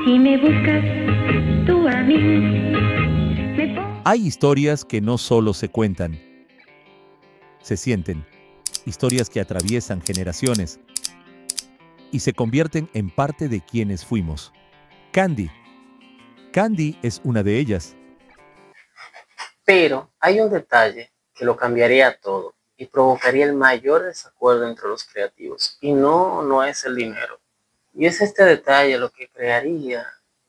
Si me buscas tú a mí, Hay historias que no solo se cuentan, se sienten. Historias que atraviesan generaciones y se convierten en parte de quienes fuimos. Candy. Candy es una de ellas. Pero hay un detalle que lo cambiaría todo y provocaría el mayor desacuerdo entre los creativos. Y no es el dinero. Y es este detalle lo que crearía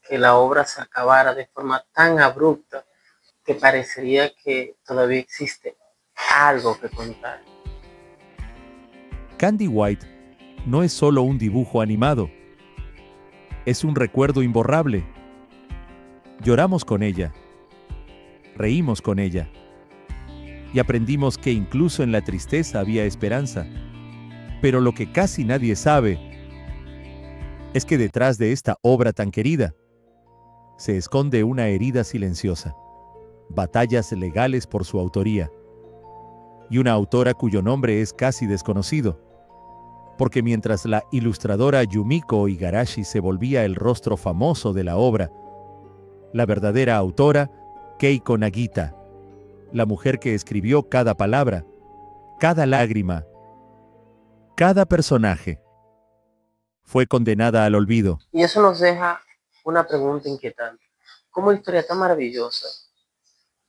que la obra se acabara de forma tan abrupta que parecería que todavía existe algo que contar. Candy White no es solo un dibujo animado. Es un recuerdo imborrable. Lloramos con ella. Reímos con ella. Y aprendimos que incluso en la tristeza había esperanza. Pero lo que casi nadie sabe es que detrás de esta obra tan querida se esconde una herida silenciosa, batallas legales por su autoría, y una autora cuyo nombre es casi desconocido, porque mientras la ilustradora Yumiko Igarashi se volvía el rostro famoso de la obra, la verdadera autora, Keiko Nagita, la mujer que escribió cada palabra, cada lágrima, cada personaje, fue condenada al olvido. Y eso nos deja una pregunta inquietante. ¿Cómo una historia tan maravillosa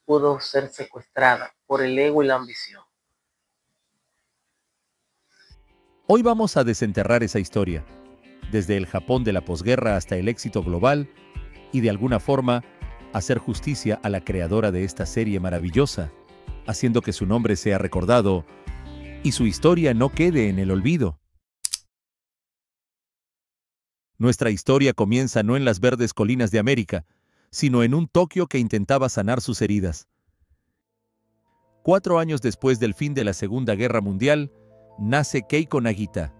pudo ser secuestrada por el ego y la ambición? Hoy vamos a desenterrar esa historia, desde el Japón de la posguerra hasta el éxito global, y de alguna forma hacer justicia a la creadora de esta serie maravillosa, haciendo que su nombre sea recordado y su historia no quede en el olvido. Nuestra historia comienza no en las verdes colinas de América, sino en un Tokio que intentaba sanar sus heridas. 4 años después del fin de la Segunda Guerra Mundial, nace Keiko Nagita.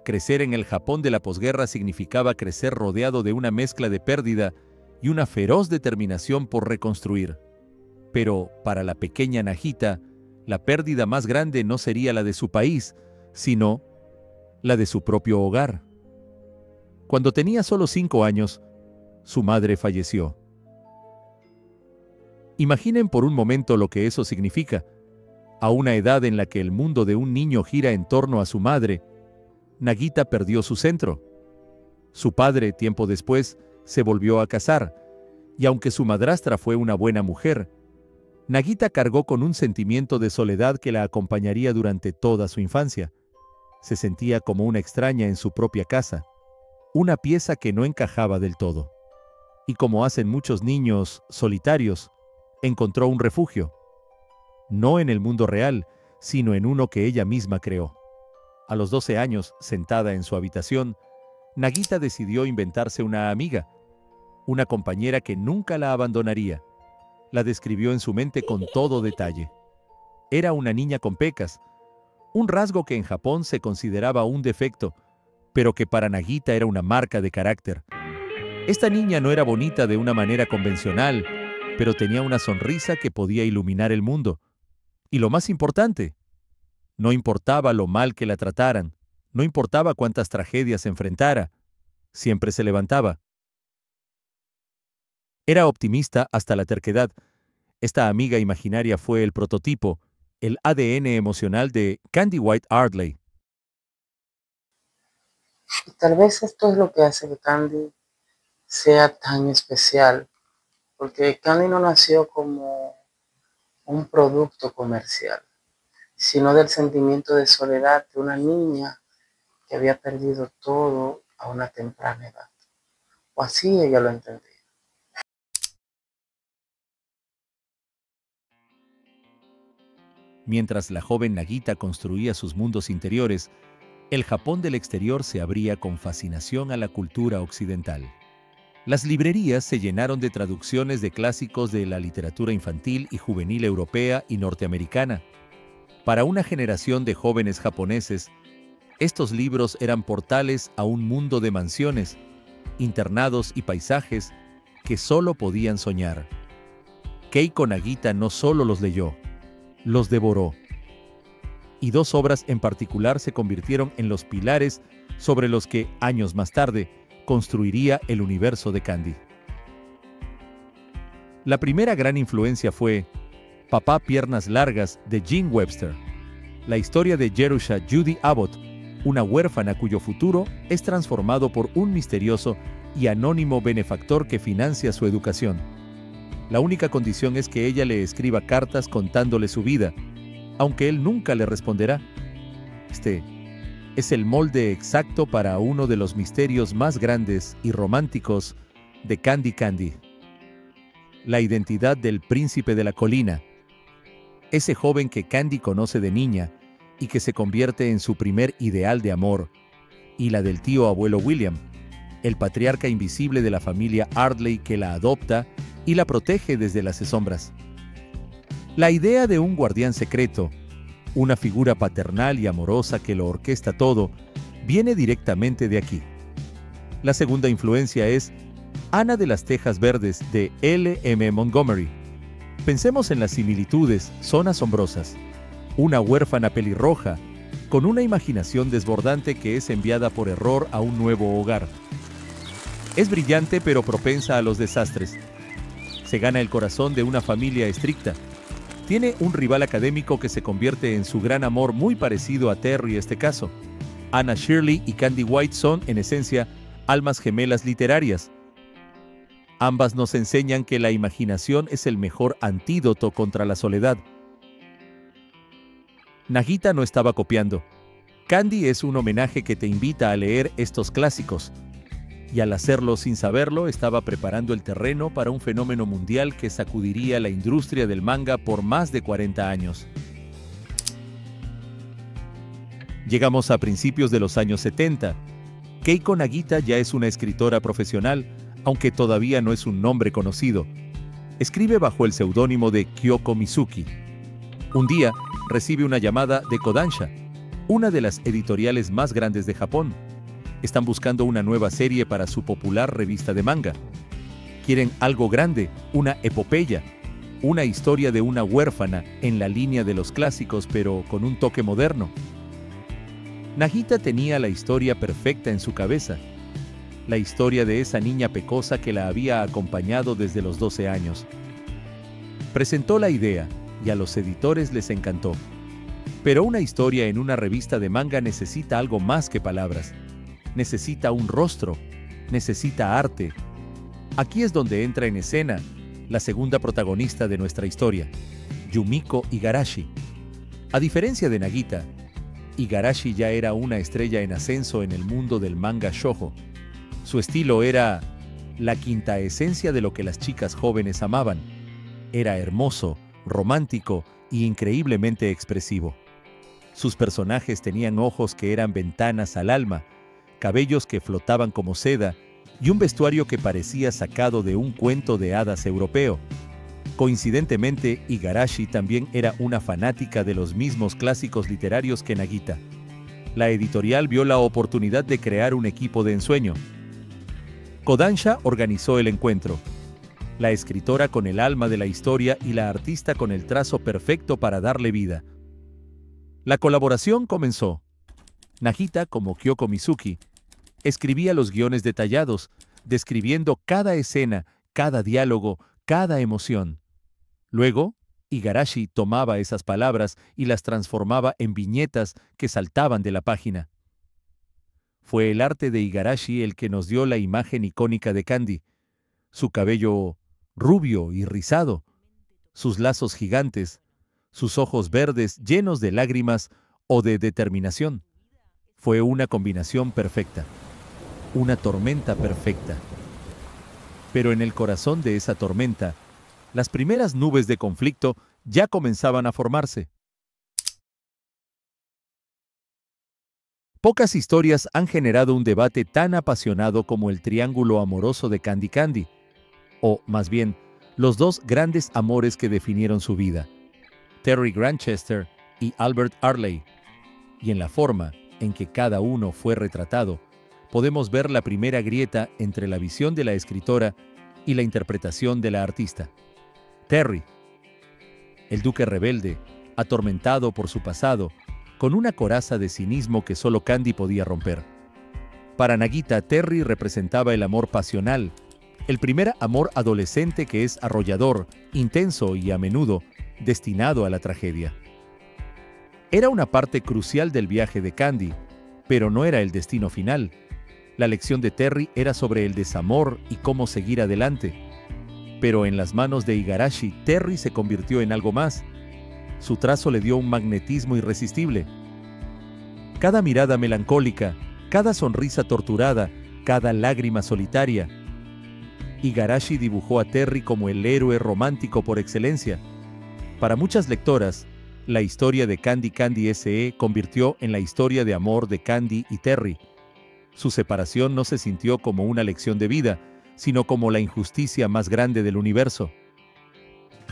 Crecer en el Japón de la posguerra significaba crecer rodeado de una mezcla de pérdida y una feroz determinación por reconstruir. Pero, para la pequeña Nagita, la pérdida más grande no sería la de su país, sino la de su propio hogar. Cuando tenía solo 5 años, su madre falleció. Imaginen por un momento lo que eso significa. A una edad en la que el mundo de un niño gira en torno a su madre, Nagita perdió su centro. Su padre, tiempo después, se volvió a casar, y aunque su madrastra fue una buena mujer, Nagita cargó con un sentimiento de soledad que la acompañaría durante toda su infancia. Se sentía como una extraña en su propia casa, una pieza que no encajaba del todo. Y como hacen muchos niños solitarios, encontró un refugio. No en el mundo real, sino en uno que ella misma creó. A los 12 años, sentada en su habitación, Nagita decidió inventarse una amiga, una compañera que nunca la abandonaría. La describió en su mente con todo detalle. Era una niña con pecas, un rasgo que en Japón se consideraba un defecto, pero que para Nagita era una marca de carácter. Esta niña no era bonita de una manera convencional, pero tenía una sonrisa que podía iluminar el mundo. Y lo más importante, no importaba lo mal que la trataran, no importaba cuántas tragedias enfrentara, siempre se levantaba. Era optimista hasta la terquedad. Esta amiga imaginaria fue el prototipo, el ADN emocional de Candy White Ardley. Y tal vez esto es lo que hace que Candy sea tan especial, porque Candy no nació como un producto comercial, sino del sentimiento de soledad de una niña que había perdido todo a una temprana edad. O así ella lo entendía. Mientras la joven Nagita construía sus mundos interiores, el Japón del exterior se abría con fascinación a la cultura occidental. Las librerías se llenaron de traducciones de clásicos de la literatura infantil y juvenil europea y norteamericana. Para una generación de jóvenes japoneses, estos libros eran portales a un mundo de mansiones, internados y paisajes que solo podían soñar. Keiko Nagita no solo los leyó, los devoró. Y 2 obras en particular se convirtieron en los pilares sobre los que, años más tarde, construiría el universo de Candy. La primera gran influencia fue Papá Piernas Largas de Jean Webster, la historia de Jerusha Judy Abbott, una huérfana cuyo futuro es transformado por un misterioso y anónimo benefactor que financia su educación. La única condición es que ella le escriba cartas contándole su vida, aunque él nunca le responderá. Este es el molde exacto para uno de los misterios más grandes y románticos de Candy Candy. La identidad del príncipe de la colina. Ese joven que Candy conoce de niña y que se convierte en su primer ideal de amor, y la del tío abuelo William, el patriarca invisible de la familia Ardley que la adopta y la protege desde las sombras. La idea de un guardián secreto, una figura paternal y amorosa que lo orquesta todo, viene directamente de aquí. La segunda influencia es Ana de las Tejas Verdes de L. M. Montgomery. Pensemos en las similitudes, son asombrosas. Una huérfana pelirroja, con una imaginación desbordante que es enviada por error a un nuevo hogar. Es brillante pero propensa a los desastres. Se gana el corazón de una familia estricta. Tiene un rival académico que se convierte en su gran amor, muy parecido a Terry este caso. Anna Shirley y Candy White son, en esencia, almas gemelas literarias. Ambas nos enseñan que la imaginación es el mejor antídoto contra la soledad. Nagita no estaba copiando. Candy es un homenaje que te invita a leer estos clásicos. Y al hacerlo sin saberlo, estaba preparando el terreno para un fenómeno mundial que sacudiría la industria del manga por más de 40 años. Llegamos a principios de los años 70. Keiko Nagita ya es una escritora profesional, aunque todavía no es un nombre conocido. Escribe bajo el seudónimo de Kyoko Mizuki. Un día, recibe una llamada de Kodansha, una de las editoriales más grandes de Japón. Están buscando una nueva serie para su popular revista de manga. Quieren algo grande, una epopeya, una historia de una huérfana en la línea de los clásicos, pero con un toque moderno. Nagita tenía la historia perfecta en su cabeza. La historia de esa niña pecosa que la había acompañado desde los 12 años. Presentó la idea y a los editores les encantó. Pero una historia en una revista de manga necesita algo más que palabras. Necesita un rostro, necesita arte. Aquí es donde entra en escena la segunda protagonista de nuestra historia, Yumiko Igarashi. A diferencia de Nagita, Igarashi ya era una estrella en ascenso en el mundo del manga shoujo. Su estilo era la quinta esencia de lo que las chicas jóvenes amaban. Era hermoso, romántico y increíblemente expresivo. Sus personajes tenían ojos que eran ventanas al alma, cabellos que flotaban como seda y un vestuario que parecía sacado de un cuento de hadas europeo. Coincidentemente, Igarashi también era una fanática de los mismos clásicos literarios que Nagita. La editorial vio la oportunidad de crear un equipo de ensueño. Kodansha organizó el encuentro. La escritora con el alma de la historia y la artista con el trazo perfecto para darle vida. La colaboración comenzó. Nagita, como Kyoko Mizuki, escribía los guiones detallados, describiendo cada escena, cada diálogo, cada emoción. Luego, Igarashi tomaba esas palabras y las transformaba en viñetas que saltaban de la página. Fue el arte de Igarashi el que nos dio la imagen icónica de Candy. Su cabello rubio y rizado, sus lazos gigantes, sus ojos verdes llenos de lágrimas o de determinación. Fue una combinación perfecta, una tormenta perfecta. Pero en el corazón de esa tormenta, las primeras nubes de conflicto ya comenzaban a formarse. Pocas historias han generado un debate tan apasionado como el triángulo amoroso de Candy Candy, o, más bien, los dos grandes amores que definieron su vida, Terry Grantchester y Albert Ardley. Y en la forma en que cada uno fue retratado, podemos ver la primera grieta entre la visión de la escritora y la interpretación de la artista. Terry, el duque rebelde, atormentado por su pasado, con una coraza de cinismo que solo Candy podía romper. Para Nagita, Terry representaba el amor pasional, el primer amor adolescente que es arrollador, intenso y a menudo destinado a la tragedia. Era una parte crucial del viaje de Candy, pero no era el destino final. La lección de Terry era sobre el desamor y cómo seguir adelante. Pero en las manos de Igarashi, Terry se convirtió en algo más. Su trazo le dio un magnetismo irresistible. Cada mirada melancólica, cada sonrisa torturada, cada lágrima solitaria. Igarashi dibujó a Terry como el héroe romántico por excelencia. Para muchas lectoras, la historia de Candy Candy S.E. convirtió en la historia de amor de Candy y Terry. Su separación no se sintió como una lección de vida, sino como la injusticia más grande del universo.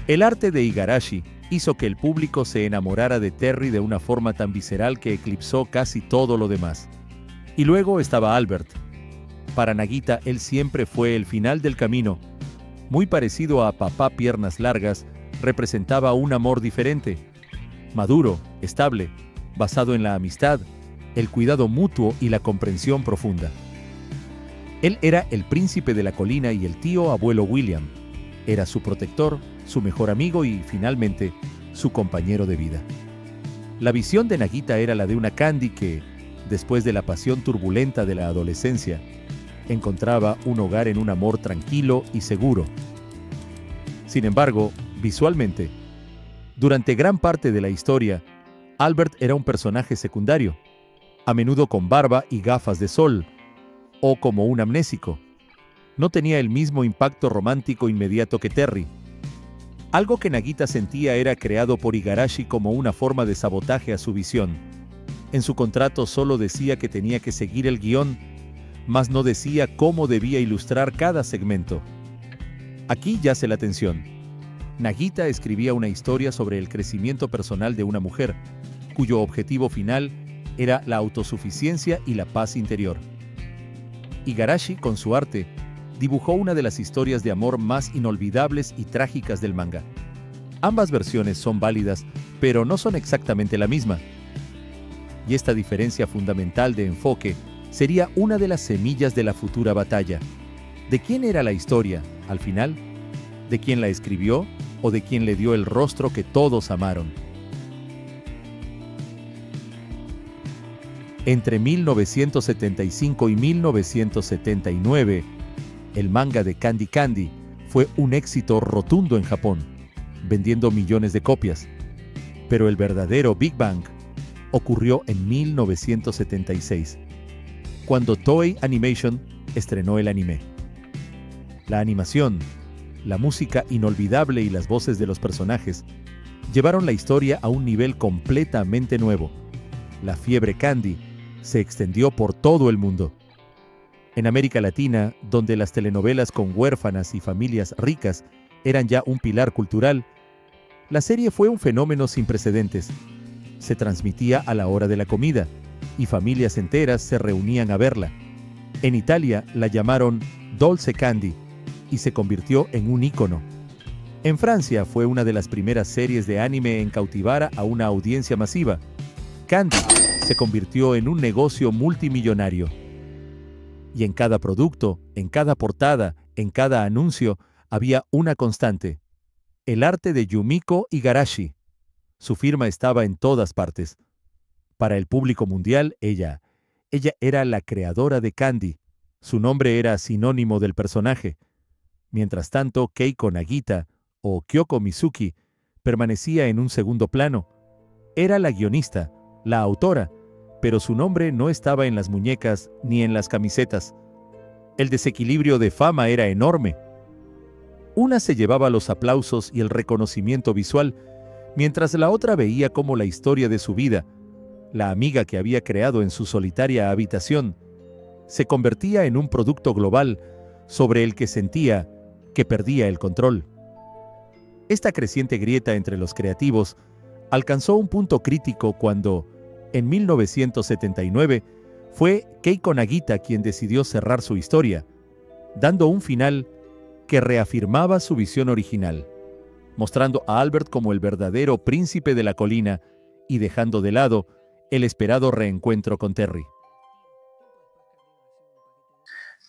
El arte de Igarashi hizo que el público se enamorara de Terry de una forma tan visceral que eclipsó casi todo lo demás. Y luego estaba Albert. Para Nagita, él siempre fue el final del camino. Muy parecido a Papá Piernas Largas, representaba un amor diferente. Maduro, estable, basado en la amistad, el cuidado mutuo y la comprensión profunda. Él era el príncipe de la colina y el tío abuelo William. Era su protector, su mejor amigo y, finalmente, su compañero de vida. La visión de Nagita era la de una Candy que, después de la pasión turbulenta de la adolescencia, encontraba un hogar en un amor tranquilo y seguro. Sin embargo, visualmente, durante gran parte de la historia, Albert era un personaje secundario, a menudo con barba y gafas de sol, o como un amnésico. No tenía el mismo impacto romántico inmediato que Terry. Algo que Nagita sentía era creado por Igarashi como una forma de sabotaje a su visión. En su contrato solo decía que tenía que seguir el guión, mas no decía cómo debía ilustrar cada segmento. Aquí yace la tensión. Nagita escribía una historia sobre el crecimiento personal de una mujer, cuyo objetivo final era la autosuficiencia y la paz interior. Igarashi, con su arte, dibujó una de las historias de amor más inolvidables y trágicas del manga. Ambas versiones son válidas, pero no son exactamente la misma. Y esta diferencia fundamental de enfoque sería una de las semillas de la futura batalla. ¿De quién era la historia, al final? ¿De quién la escribió o de quién le dio el rostro que todos amaron? Entre 1975 y 1979, el manga de Candy Candy fue un éxito rotundo en Japón, vendiendo millones de copias. Pero el verdadero Big Bang ocurrió en 1976, cuando Toei Animation estrenó el anime. La animación, la música inolvidable y las voces de los personajes llevaron la historia a un nivel completamente nuevo. La fiebre Candy se extendió por todo el mundo. En América Latina, donde las telenovelas con huérfanas y familias ricas eran ya un pilar cultural, la serie fue un fenómeno sin precedentes. Se transmitía a la hora de la comida, y familias enteras se reunían a verla. En Italia la llamaron Dolce Candy, y se convirtió en un ícono. En Francia fue una de las primeras series de anime en cautivar a una audiencia masiva. Candy se convirtió en un negocio multimillonario. Y en cada producto, en cada portada, en cada anuncio, había una constante: el arte de Yumiko Igarashi. Su firma estaba en todas partes. Para el público mundial, ella era la creadora de Candy. Su nombre era sinónimo del personaje. Mientras tanto, Keiko Nagita, o Kyoko Mizuki, permanecía en un segundo plano. Era la guionista, la autora, pero su nombre no estaba en las muñecas ni en las camisetas. El desequilibrio de fama era enorme. Una se llevaba los aplausos y el reconocimiento visual, mientras la otra veía cómo la historia de su vida, la amiga que había creado en su solitaria habitación, se convertía en un producto global sobre el que sentía que perdía el control. Esta creciente grieta entre los creativos alcanzó un punto crítico cuando, en 1979, fue Keiko Nagita quien decidió cerrar su historia, dando un final que reafirmaba su visión original, mostrando a Albert como el verdadero príncipe de la colina y dejando de lado el esperado reencuentro con Terry.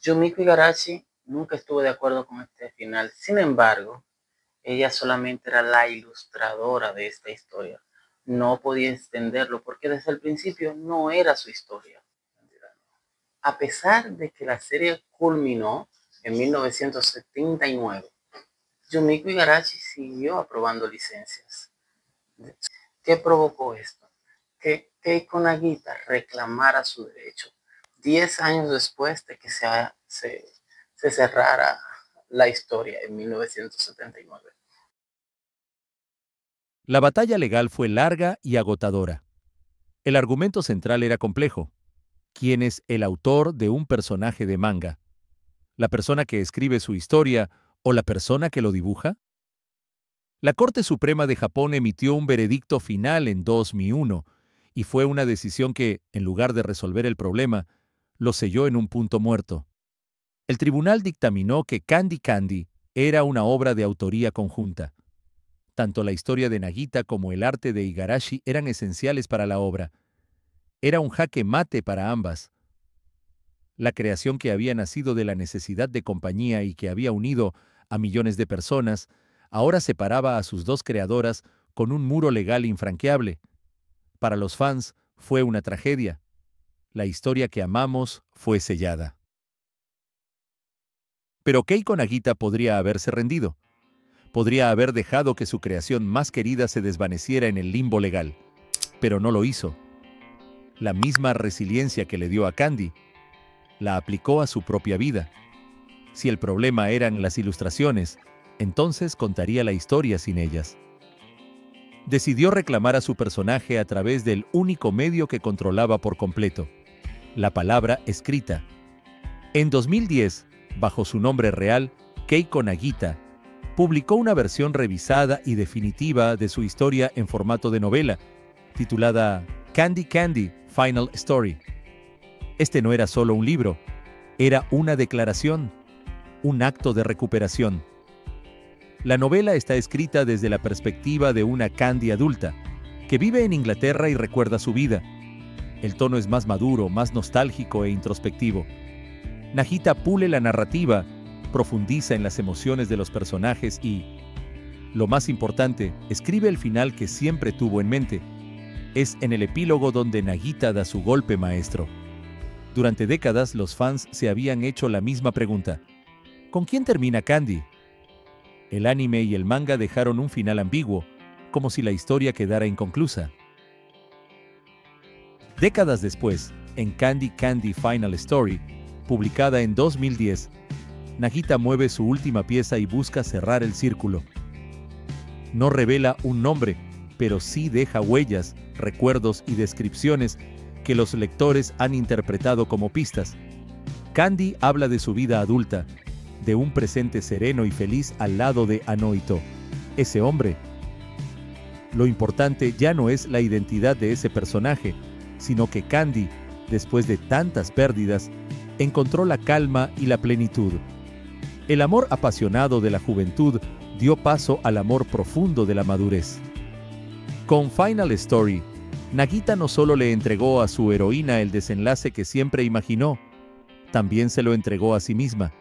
Yumiko Igarashi nunca estuvo de acuerdo con este final. Sin embargo, ella solamente era la ilustradora de esta historia. No podía extenderlo porque desde el principio no era su historia. A pesar de que la serie culminó en 1979, Yumiko Igarashi siguió aprobando licencias. ¿Qué provocó esto? Que Keiko Nagita reclamara su derecho 10 años después de que se cerrara la historia en 1979. La batalla legal fue larga y agotadora. El argumento central era complejo. ¿Quién es el autor de un personaje de manga? ¿La persona que escribe su historia o la persona que lo dibuja? La Corte Suprema de Japón emitió un veredicto final en 2001 y fue una decisión que, en lugar de resolver el problema, lo selló en un punto muerto. El tribunal dictaminó que Candy Candy era una obra de autoría conjunta. Tanto la historia de Nagita como el arte de Igarashi eran esenciales para la obra. Era un jaque mate para ambas. La creación que había nacido de la necesidad de compañía y que había unido a millones de personas, ahora separaba a sus dos creadoras con un muro legal infranqueable. Para los fans fue una tragedia. La historia que amamos fue sellada. Pero Keiko Nagita podría haberse rendido. Podría haber dejado que su creación más querida se desvaneciera en el limbo legal. Pero no lo hizo. La misma resiliencia que le dio a Candy, la aplicó a su propia vida. Si el problema eran las ilustraciones, entonces contaría la historia sin ellas. Decidió reclamar a su personaje a través del único medio que controlaba por completo, la palabra escrita. En 2010, bajo su nombre real, Keiko Nagita, publicó una versión revisada y definitiva de su historia en formato de novela, titulada Candy Candy Final Story. Este no era solo un libro, era una declaración, un acto de recuperación. La novela está escrita desde la perspectiva de una Candy adulta, que vive en Inglaterra y recuerda su vida. El tono es más maduro, más nostálgico e introspectivo. Nagita pule la narrativa, profundiza en las emociones de los personajes y, lo más importante, escribe el final que siempre tuvo en mente. Es en el epílogo donde Nagita da su golpe maestro. Durante décadas, los fans se habían hecho la misma pregunta. ¿Con quién termina Candy? El anime y el manga dejaron un final ambiguo, como si la historia quedara inconclusa. Décadas después, en Candy Candy Final Story, publicada en 2010, Nagita mueve su última pieza y busca cerrar el círculo. No revela un nombre, pero sí deja huellas, recuerdos y descripciones que los lectores han interpretado como pistas. Candy habla de su vida adulta, de un presente sereno y feliz al lado de Anohito, ese hombre. Lo importante ya no es la identidad de ese personaje, sino que Candy, después de tantas pérdidas, encontró la calma y la plenitud. El amor apasionado de la juventud dio paso al amor profundo de la madurez. Con Final Story, Nagita no solo le entregó a su heroína el desenlace que siempre imaginó, también se lo entregó a sí misma.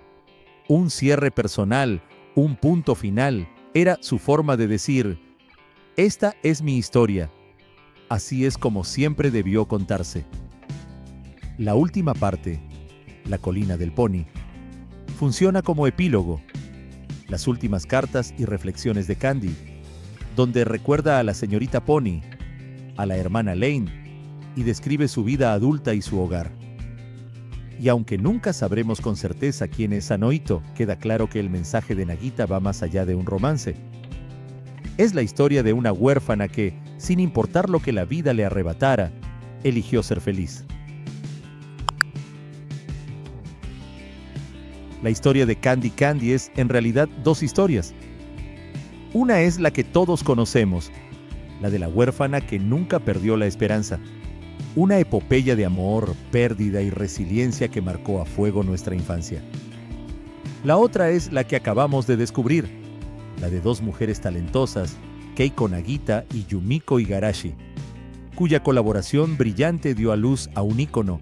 Un cierre personal, un punto final, era su forma de decir, esta es mi historia, así es como siempre debió contarse. La última parte, La colina del pony, funciona como epílogo, las últimas cartas y reflexiones de Candy, donde recuerda a la señorita Pony, a la hermana Lane, y describe su vida adulta y su hogar. Y aunque nunca sabremos con certeza quién es Anohito, queda claro que el mensaje de Nagita va más allá de un romance. Es la historia de una huérfana que, sin importar lo que la vida le arrebatara, eligió ser feliz. La historia de Candy Candy es, en realidad, dos historias. Una es la que todos conocemos, la de la huérfana que nunca perdió la esperanza. Una epopeya de amor, pérdida y resiliencia que marcó a fuego nuestra infancia. La otra es la que acabamos de descubrir, la de dos mujeres talentosas, Keiko Nagita y Yumiko Igarashi, cuya colaboración brillante dio a luz a un ícono,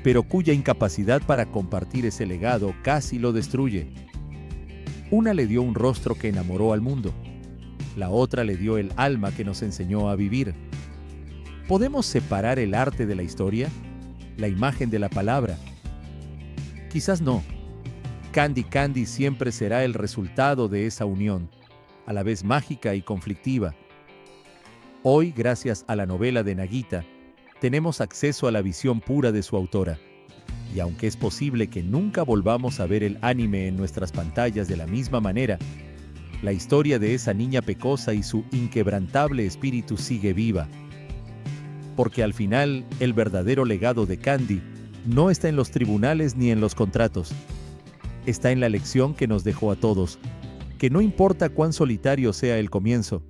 pero cuya incapacidad para compartir ese legado casi lo destruye. Una le dio un rostro que enamoró al mundo. La otra le dio el alma que nos enseñó a vivir. ¿Podemos separar el arte de la historia? ¿La imagen de la palabra? Quizás no. Candy Candy siempre será el resultado de esa unión, a la vez mágica y conflictiva. Hoy, gracias a la novela de Nagita, tenemos acceso a la visión pura de su autora. Y aunque es posible que nunca volvamos a ver el anime en nuestras pantallas de la misma manera, la historia de esa niña pecosa y su inquebrantable espíritu sigue viva. Porque al final, el verdadero legado de Candy no está en los tribunales ni en los contratos. Está en la lección que nos dejó a todos, que no importa cuán solitario sea el comienzo,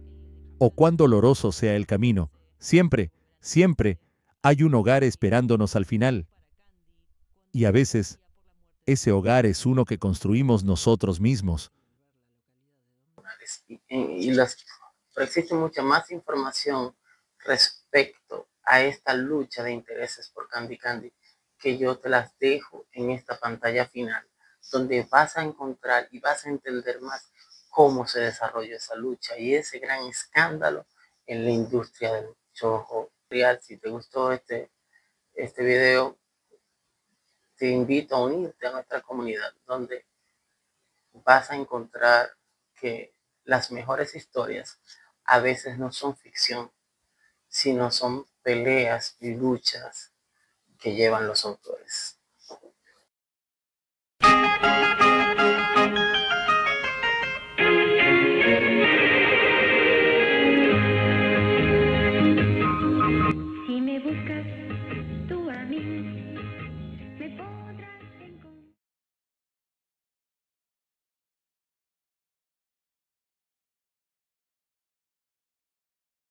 o cuán doloroso sea el camino, siempre, siempre hay un hogar esperándonos al final. Y a veces, ese hogar es uno que construimos nosotros mismos. Pero existe mucha más información respecto a esta lucha de intereses por Candy Candy que yo te las dejo en esta pantalla final, donde vas a encontrar y vas a entender más cómo se desarrolló esa lucha y ese gran escándalo en la industria del shoujo real. Si te gustó este video, te invito a unirte a nuestra comunidad, donde vas a encontrar que las mejores historias a veces no son ficción, sino son peleas y luchas que llevan los autores.